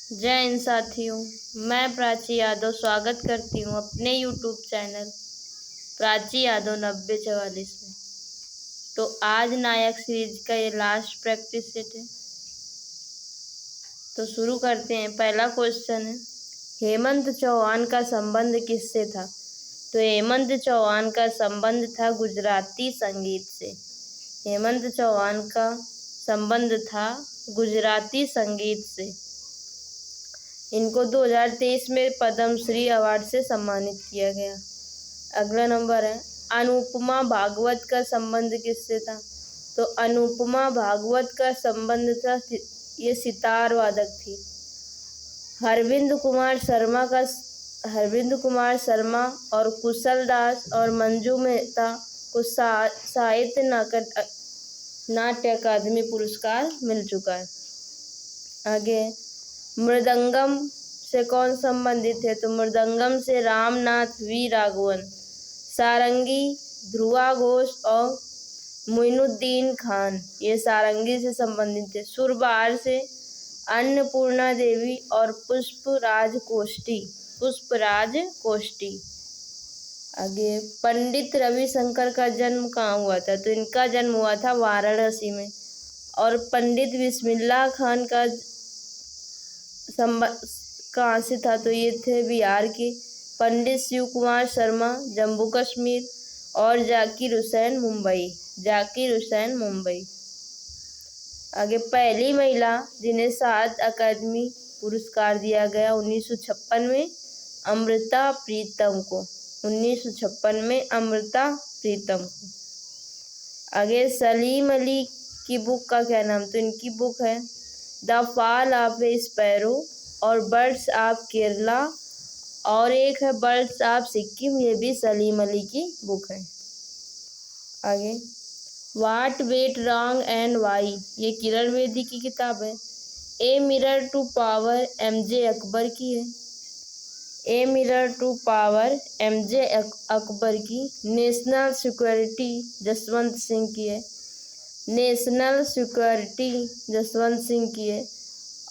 जय हिंद साथियों, मैं प्राची यादव स्वागत करती हूँ अपने यूट्यूब चैनल प्राची यादव 9044 में। तो आज नायक सीरीज का ये लास्ट प्रैक्टिस सेट है, तो शुरू करते हैं। पहला क्वेश्चन है, हेमंत चौहान का संबंध किससे था? तो हेमंत चौहान का संबंध था गुजराती संगीत से। हेमंत चौहान का संबंध था गुजराती संगीत से। इनको 2023 में पद्मश्री अवार्ड से सम्मानित किया गया। अगला नंबर है, अनुपमा भागवत का संबंध किससे था? तो अनुपमा भागवत का संबंध था, ये सितार वादक थी। अरविंद कुमार शर्मा और कुशल दास और मंजू मेहता को साहित्य नाट्य अकादमी पुरस्कार मिल चुका है। आगे, मृदंगम से कौन संबंधित है? तो मृदंगम से रामनाथ वी राघवन, सारंगी ध्रुवा घोष और मोइनुद्दीन खान, ये सारंगी से संबंधित है। सुरबार से अन्नपूर्णा देवी और पुष्पराज कोष्टी। आगे, पंडित रविशंकर का जन्म कहाँ हुआ था? तो इनका जन्म हुआ था वाराणसी में। और पंडित बिस्मिल्लाह खान का कहाँ से था? तो ये थे बिहार के। पंडित शिव कुमार शर्मा जम्मू कश्मीर और जाकिर हुसैन मुंबई। आगे, पहली महिला जिन्हें 7 अकादमी पुरस्कार दिया गया 1956 में, अमृता प्रीतम को। 1956 में अमृता प्रीतम को। आगे, सलीम अली की बुक का क्या नाम? तो इनकी बुक है the fall of A sparrow और बर्ड्स ऑफ केरला, और एक है बर्ड्स ऑफ सिक्किम, ये भी सलीम अली की बुक है। आगे, what went wrong and why, ये किरण बेदी की किताब है। A mirror to power MJ Akbar की है। A mirror to power MJ Akbar की। नेशनल सिक्योरिटी जसवंत सिंह की है। नेशनल सिक्योरिटी जसवंत सिंह की है।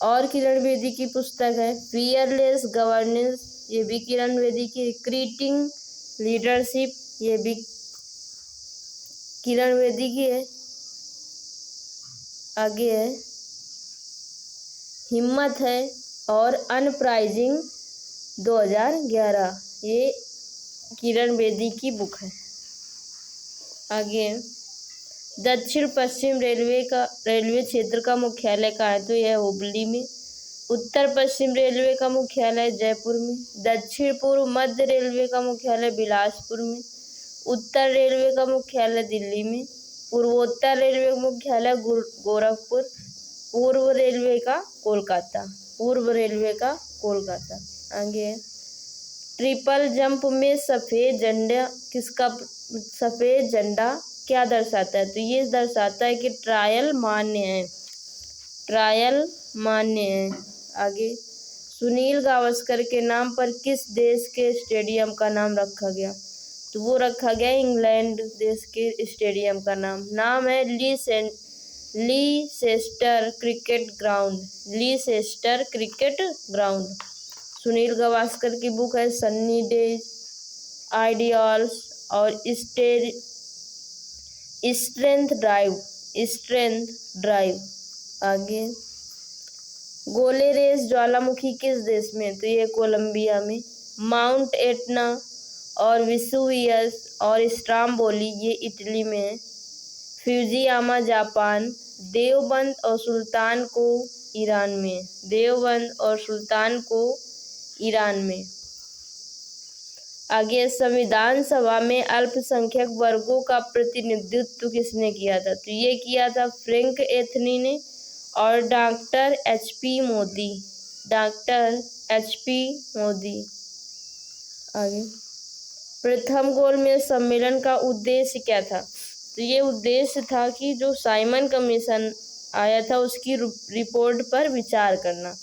और किरण बेदी की पुस्तक है फियरलेस गवर्नेंस, ये भी किरण बेदी की। क्रिएटिंग लीडरशिप, ये भी किरण बेदी की है। आगे है हिम्मत है और अनप्राइजिंग 2011, ये किरण बेदी की बुक है। आगे, दक्षिण पश्चिम रेलवे क्षेत्र का मुख्यालय कहाँ है? तो यह हुबली में। उत्तर पश्चिम रेलवे का मुख्यालय जयपुर में। दक्षिण पूर्व मध्य रेलवे का मुख्यालय बिलासपुर में। उत्तर रेलवे का मुख्यालय दिल्ली में। पूर्वोत्तर रेलवे का मुख्यालय गोरखपुर। पूर्व रेलवे का कोलकाता। आगे, ट्रिपल जंप में सफ़ेद झंडा क्या दर्शाता है? तो ये दर्शाता है कि ट्रायल मान्य है। आगे, सुनील गावस्कर के नाम पर किस देश के स्टेडियम का नाम रखा गया? तो वो रखा गया इंग्लैंड देश के स्टेडियम का नाम है Leicester cricket ground. Sunil Gavaskar की बुक है सन्नी डेज, आइडियल्स और स्ट्रेंथ ड्राइव। आगे, गोले रेस ज्वालामुखी किस देश में? तो ये कोलंबिया में। माउंट एटना और विसुवियस और स्ट्राम्बोली, ये इटली में है। Fujiyama Japan. देवबंद और सुल्तानपुर ईरान में। आगे, संविधान सभा में अल्पसंख्यक वर्गों का प्रतिनिधित्व किसने किया था? तो ये किया था फ्रैंक एंथनी ने और डॉक्टर एच.पी. मोदी। आगे, प्रथम गोलमेज सम्मेलन का उद्देश्य क्या था? तो ये उद्देश्य था कि जो साइमन कमीशन आया था उसकी रिपोर्ट पर विचार करना।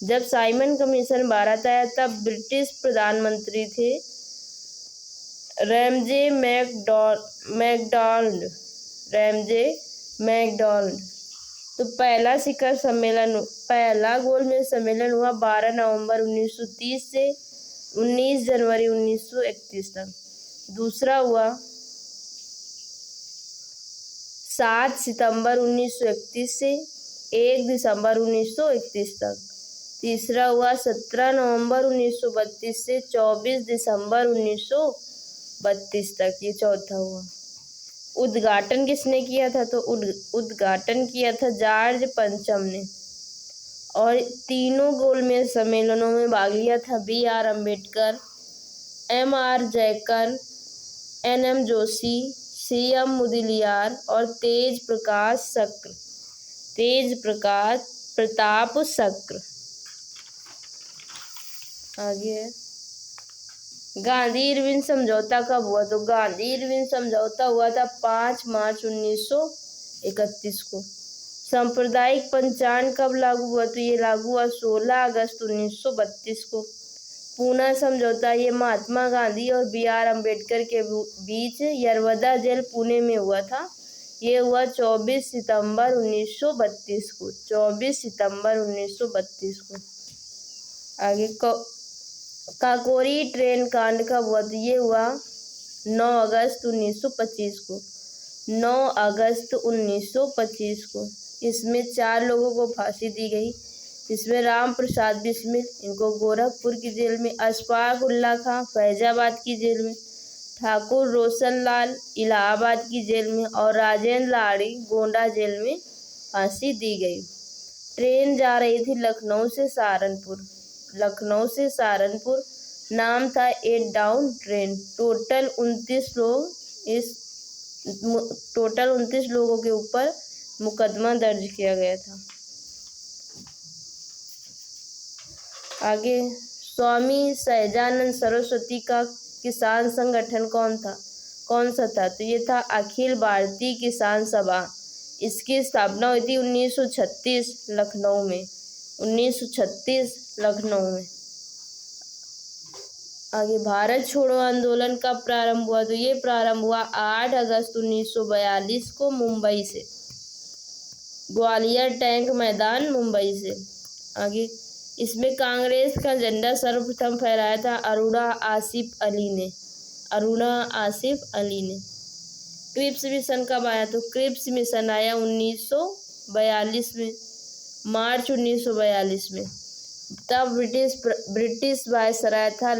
जब साइमन कमीशन भारत आया तब ब्रिटिश प्रधानमंत्री थे रैमजे मैकडॉनल्ड। तो पहला गोलमेज सम्मेलन हुआ 12 नवंबर 1930 से 19 जनवरी 1931 तक। दूसरा हुआ 7 सितंबर 1931 से 1 दिसंबर 1931 तक। तीसरा हुआ 17 नवंबर 1932 से 24 दिसंबर 1932 तक। ये चौथा हुआ। उद्घाटन किसने किया था? तो उद्घाटन किया था जॉर्ज पंचम ने। और तीनों गोलमेज सम्मेलनों में भाग लिया था B.R. Ambedkar, M.R. Jayakar, N.M. Joshi, C.M. Mudaliar और तेज प्रताप शक्र। आगे है गांधी इरविन समझौता कब हुआ? तो गांधी इरविन समझौता हुआ था 5 मार्च 1931 को। सांप्रदायिक पंचांग कब लागू हुआ? तो ये लागू हुआ 16 अगस्त 1932 को। पूना समझौता ये महात्मा गांधी और B.R. अम्बेडकर के बीच यरवदा जेल पुणे में हुआ था। ये हुआ 24 सितंबर 1932 को। 24 सितंबर 1932 को। आगे काकोरी ट्रेन कांड कब हुआ? तो ये हुआ 9 अगस्त 1925 को। 9 अगस्त 1925 को। इसमें 4 लोगों को फांसी दी गई। इसमें राम प्रसाद बिस्मिल, इनको गोरखपुर की जेल में, अशफाक उल्ला खां फैजाबाद की जेल में, ठाकुर रोशन लाल इलाहाबाद की जेल में और राजेंद्र लाड़ी गोंडा जेल में फांसी दी गई। ट्रेन जा रही थी लखनऊ से सहारनपुर। नाम था 8 डाउन ट्रेन। टोटल 29 लोगों के ऊपर मुकदमा दर्ज किया गया था। आगे स्वामी सहजानंद सरस्वती का किसान संगठन कौन सा था? तो ये था अखिल भारतीय किसान सभा। इसकी स्थापना हुई थी 1936 लखनऊ में। 1936 लखनऊ में। आगे भारत छोड़ो आंदोलन कब प्रारंभ हुआ? तो ये प्रारंभ हुआ 8 अगस्त 1942 को मुंबई से। ग्वालियर टैंक मैदान मुंबई से। आगे इसमें कांग्रेस का झंडा सर्वप्रथम फहराया था अरुणा आसिफ अली ने। क्रिप्स मिशन कब आया? तो क्रिप्स मिशन आया 1942 में, मार्च 1942 में। तब ब्रिटिश वायसराय था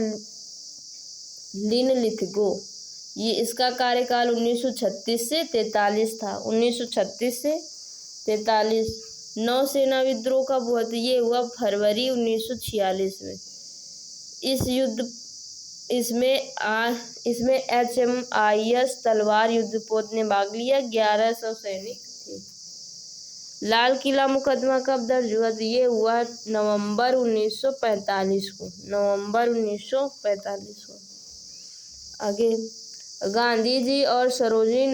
लिनलिथगो। ये इसका कार्यकाल 1936 से 43 था। 1936 से 43। नौसेना विद्रोह कब हुआ? तो ये हुआ फरवरी 1946 में। इसमें HMIS तलवार युद्धपोत ने भाग लिया। 1100 सैनिक थे। लाल किला मुकदमा कब दर्ज हुआ? तो ये हुआ नवंबर 1945 को। नवंबर 1945 को। आगे गांधी जी और सरोजिनी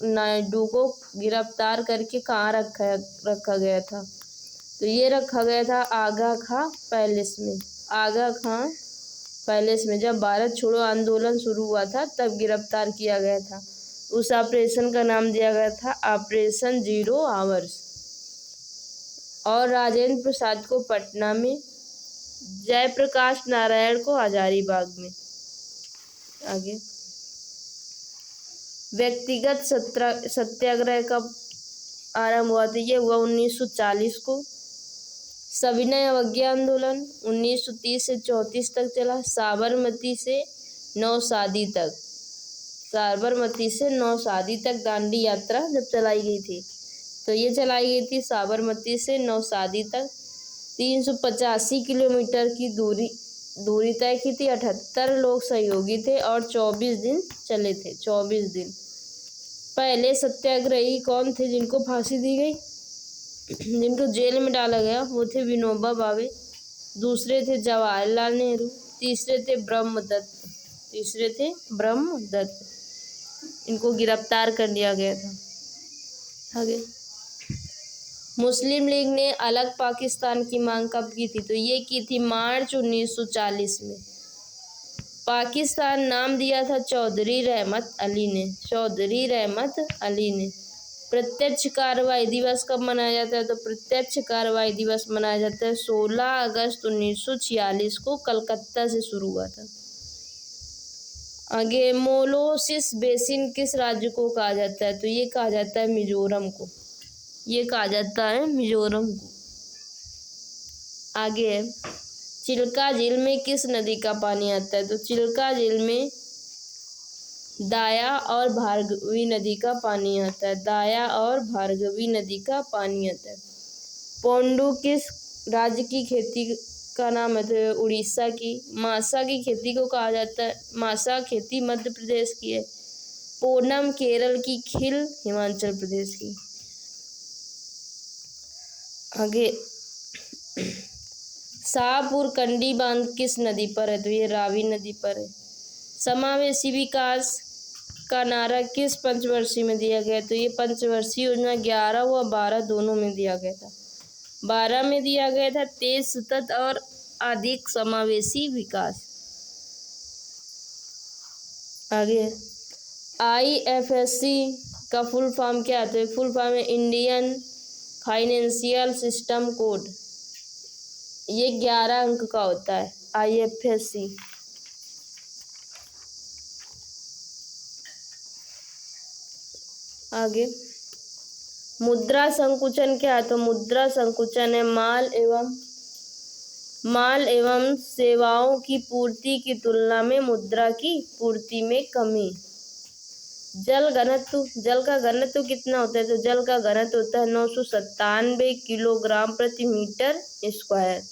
नायडू को गिरफ्तार करके कहाँ रखा गया था? तो ये रखा गया था आगा खां पैलेस में। जब भारत छोड़ो आंदोलन शुरू हुआ था तब गिरफ्तार किया गया था। उस ऑपरेशन का नाम दिया गया था ऑपरेशन 0 आवर्स। और राजेंद्र प्रसाद को पटना में, जयप्रकाश नारायण को हजारीबाग में। आगे व्यक्तिगत सत्याग्रह कब आरंभ हुआ? तो ये हुआ 1940 को। सविनय अवज्ञा आंदोलन 1930 से 34 तक चला। साबरमती से नौसादी तक दांडी यात्रा जब चलाई गई थी, तो ये चलाई गई थी साबरमती से नौसादी तक। 385 किलोमीटर की दूरी तय की थी। 78 लोग सहयोगी थे और 24 दिन चले थे। 24 दिन। पहले सत्याग्रही कौन थे जिनको फांसी दी गई, जिनको जेल में डाला गया? वो थे विनोबा भावे। दूसरे थे जवाहरलाल नेहरू। तीसरे थे ब्रह्मदत्त। इनको गिरफ्तार कर लिया गया था। आगे मुस्लिम लीग ने अलग पाकिस्तान की मांग कब की थी? तो ये की थी मार्च 1940 में। पाकिस्तान नाम दिया था चौधरी रहमत अली ने। प्रत्यक्ष कार्रवाई दिवस कब मनाया जाता है? तो प्रत्यक्ष कार्रवाई दिवस मनाया जाता है 16 अगस्त 1946 को, कलकत्ता से शुरू हुआ था। आगे, मोलोसिस बेसिन किस राज्य को कहा जाता है? तो ये कहा जाता है मिजोरम को, ये कहा जाता है मिजोरम को। आगे, चिल्का झील में किस नदी का पानी आता है? तो चिल्का झील में दाया और भार्गवी नदी का पानी आता है, दाया और भार्गवी नदी का पानी आता है। पोंडू किस राज्य की खेती का नाम है? तो उड़ीसा की। मासा की खेती को कहा जाता है, मासा खेती मध्य प्रदेश की है। पूनम केरल की, खिल हिमाचल प्रदेश की। आगे, शाहपुर कंडी बांध किस नदी पर है? तो ये रावी नदी पर है। समावेशी विकास का नारा किस पंचवर्षीय में दिया गया? तो ये पंचवर्षीय योजना 11 व 12 दोनों में दिया गया था। 12 में दिया गया था तेज, सतत और अधिक समावेशी विकास। आगे, IFSC का फुल फॉर्म क्या आता है? फुल फॉर्म है इंडियन फाइनेंशियल सिस्टम कोड। ये 11 अंक का होता है IFSC। आगे, मुद्रा संकुचन क्या है? तो मुद्रा संकुचन है माल एवं सेवाओं की पूर्ति की तुलना में मुद्रा की पूर्ति में कमी। जल का घनत्व कितना होता है? तो जल का घनत्व होता है 997 किलोग्राम प्रति मीटर स्क्वायर।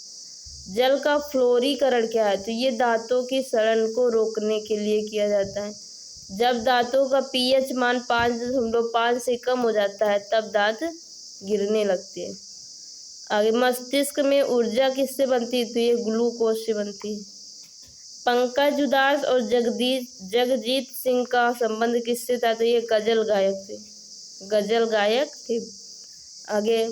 जल का फ्लोरीकरण क्या है? तो ये दांतों की सड़न को रोकने के लिए किया जाता है। जब दांतों का pH मान 5.5 से कम हो जाता है तब दांत गिरने लगते हैं। आगे, मस्तिष्क में ऊर्जा किससे बनती है? तो ये ग्लूकोज से बनती है। पंकज उदास और जगजीत सिंह का संबंध किससे था? तो ये गजल गायक थे। आगे,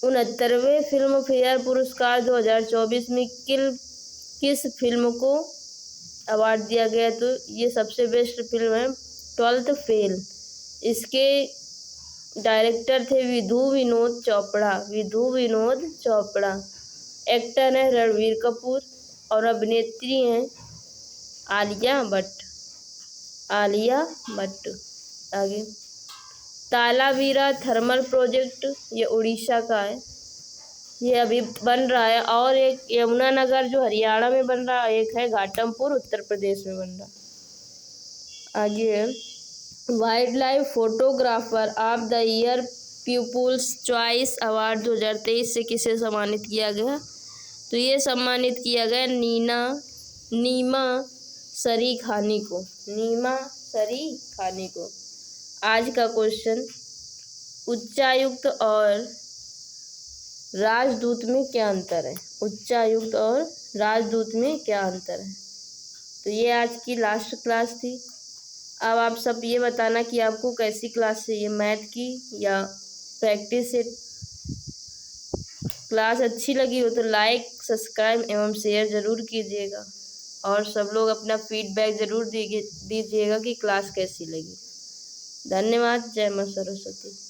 69वें फिल्म फेयर पुरस्कार 2024 में किस फिल्म को अवार्ड दिया गया? तो ये सबसे बेस्ट फिल्म है 12th फेल। इसके डायरेक्टर थे विधु विनोद चोपड़ा। एक्टर है रणवीर कपूर और अभिनेत्री हैं आलिया भट्ट। आगे, तालावीरा थर्मल प्रोजेक्ट ये उड़ीसा का है, ये अभी बन रहा है। और एक यमुनानगर जो हरियाणा में बन रहा है, एक है घाटमपुर उत्तर प्रदेश में बन रहा। आगे, wildlife photographer of the year people's choice award 2023 से किसे सम्मानित किया गया? तो ये सम्मानित किया गया नीमा सरी खानी को। आज का क्वेश्चन, उच्चायुक्त और राजदूत में क्या अंतर है? उच्चायुक्त और राजदूत में क्या अंतर है? तो ये आज की लास्ट क्लास थी। अब आप सब ये बताना कि आपको कैसी क्लास चाहिए, मैथ की या प्रैक्टिस सेट। क्लास अच्छी लगी हो तो लाइक, सब्सक्राइब एवं शेयर ज़रूर कीजिएगा और सब लोग अपना फीडबैक ज़रूर दीजिएगा कि क्लास कैसी लगी। धन्यवाद। जय मां सरस्वती।